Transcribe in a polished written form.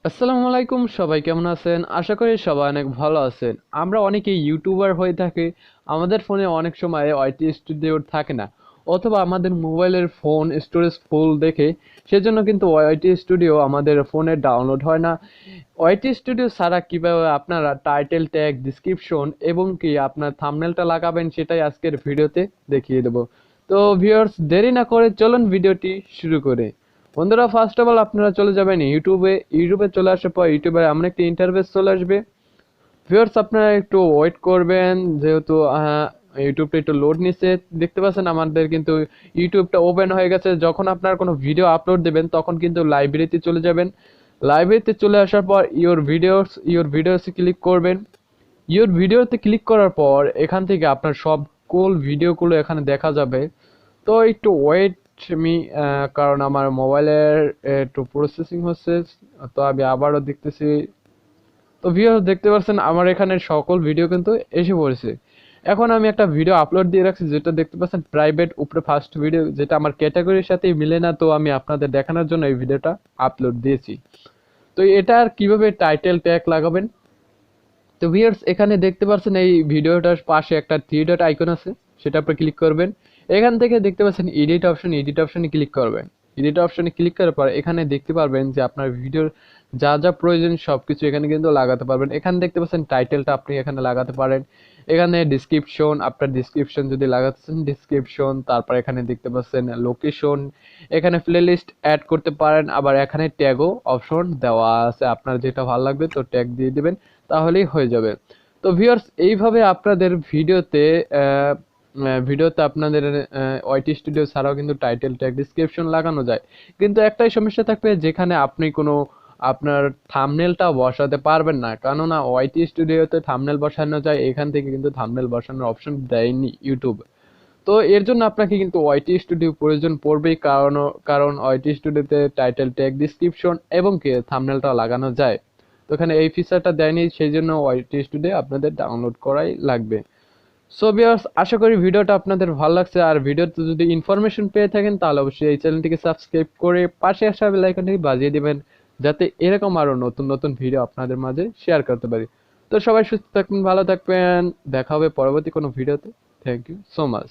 আসসালামু আলাইকুম, সবাই কেমন আছেন? আশা করি সবাই অনেক ভালো আছেন। আমরা অনেকেই ইউটিউবার হয়ে থাকি। আমাদের ফোনে অনেক সময় ওয়াইটি স্টুডিও থাকে না, অথবা আমাদের মোবাইলের ফোন স্টোরেজ ফুল দেখে সেজন্য কিন্তু ওয়াইটি স্টুডিও আমাদের ফোনে ডাউনলোড হয় না। ওয়াইটি স্টুডিও ছাড়া কিভাবে আপনারা টাইটেল ট্যাগ, ডিসক্রিপশন এবং কি আপনার থাম্বনেলটা লাগাবেন সেটাই আজকের ভিডিওতে দেখিয়ে দেব। তো ভিউয়ার্স, দেরি না করে চলুন ভিডিওটি শুরু করে। বন্ধুরা, ফার্স্ট অফ অল আপনারা চলে যাবেন ইউটিউবে চলে আসার পর ইউটিউবে এমন একটি ইন্টারফেস চলে আসবে। ভিউয়ার্স, আপনারা একটু ওয়েট করবেন, যেহেতু ইউটিউবটা একটু লোড নিচ্ছে। দেখতে পাচ্ছেন আমাদের কিন্তু ইউটিউবটা ওপেন হয়ে গেছে। যখন আপনার কোনো ভিডিও আপলোড দেবেন তখন কিন্তু লাইব্রেরিতে চলে যাবেন। লাইব্রেরিতে চলে আসার পর ইওর ভিডিওসে ক্লিক করবেন। ইওর ভিডিওতে ক্লিক করার পর এখান থেকে আপনার সব কোল ভিডিওগুলো এখানে দেখা যাবে। তো একটু ওয়েট মি, কারণ আমার মোবাইলের একটু প্রসেসিং হচ্ছে। তো আমি আবারও দেখতেছি। তো ভিউয়ার্স, দেখতে পাচ্ছেন আমার এখানে সকল ভিডিও কিন্তু এসে পড়েছে। এখন আমি একটা ভিডিও আপলোড দিয়ে রাখছি, যেটা দেখতে পাচ্ছেন প্রাইভেট উপরে ফার্স্ট ভিডিও, যেটা আমার ক্যাটাগরির সাথে মিলে না। তো আমি আপনাদের দেখানোর জন্য এই ভিডিওটা আপলোড দিয়েছি। তো এটা আর কিভাবে টাইটেল ট্যাগ লাগাবেন, তো ভিউয়ার্স এখানে দেখতে পাচ্ছেন এই ভিডিওটার পাশে একটা থ্রি ডট আইকন আছে, সেটা আপনি ক্লিক করবেন। এখান থেকে দেখতে পাচ্ছেন এডিট অপশনে ক্লিক করবেন। এডিট অপশনে ক্লিক করার পর এখানে দেখতে পারবেন যে আপনার ভিডিওর যা যা প্রয়োজন সবকিছু এখানে কিন্তু লাগাতে পারবেন। এখানে দেখতে পাচ্ছেন টাইটেলটা আপনি এখানে লাগাতে পারেন। এখানে ডিসক্রিপশন, আপনার ডিসক্রিপশন যদি লাগাচ্ছেন ডিসক্রিপশন, তারপর এখানে দেখতে পাচ্ছেন লোকেশন, এখানে প্লেলিস্ট অ্যাড করতে পারেন। আবার এখানে ট্যাগও অপশন দেওয়া আছে, আপনার যেটা ভালো লাগবে তো ট্যাগ দিয়ে দিবেন, তাহলেই হয়ে যাবে। তো ভিউয়ার্স, এইভাবে আপনাদের ভিডিওতে আপনাদের ওয়াইটি স্টুডিও ছাড়াও কিন্তু টাইটেল ট্যাগ, ডিসক্রিপশন লাগানো যায়। কিন্তু একটাই সমস্যা থাকবে, যেখানে আপনি কোনো আপনার থাম্বনেলটা বসাতে পারবেন না, কেননা ওয়াইটি স্টুডিওতে থাম্বনেল বসানো যায়, এখান থেকে কিন্তু থাম্বনেল বসানোর অপশন দেয়নি ইউটিউব। তো এর জন্য আপনাকে কিন্তু ওয়াইটি স্টুডিও প্রয়োজন পড়বেই, কারণ ওয়াইটি স্টুডিওতে টাইটেল ট্যাগ, ডিসক্রিপশন এবং কি থাম্বনেলটা লাগানো যায়। তো এখানে এই ফিচারটা দেয়নি, সেই জন্য ওয়াইটি স্টুডিও আপনাদের ডাউনলোড করাই লাগবে। সো ভিউয়ার্স, আশা করি ভিডিওটা আপনাদের ভালো লাগছে। আর ভিডিওতে যদি ইনফরমেশন পেয়ে থাকেন তাহলে অবশ্যই এই চ্যানেলটিকে সাবস্ক্রাইব করে পাশে আসা বেল আইকনটি বাজিয়ে দিবেন, যাতে এরকম আরো নতুন নতুন ভিডিও আপনাদের মাঝে শেয়ার করতে পারি। তো সবাই সুস্থ থাকবেন, ভালো থাকবেন, দেখা হবে পরবর্তী কোনো ভিডিওতে। Thank you so much.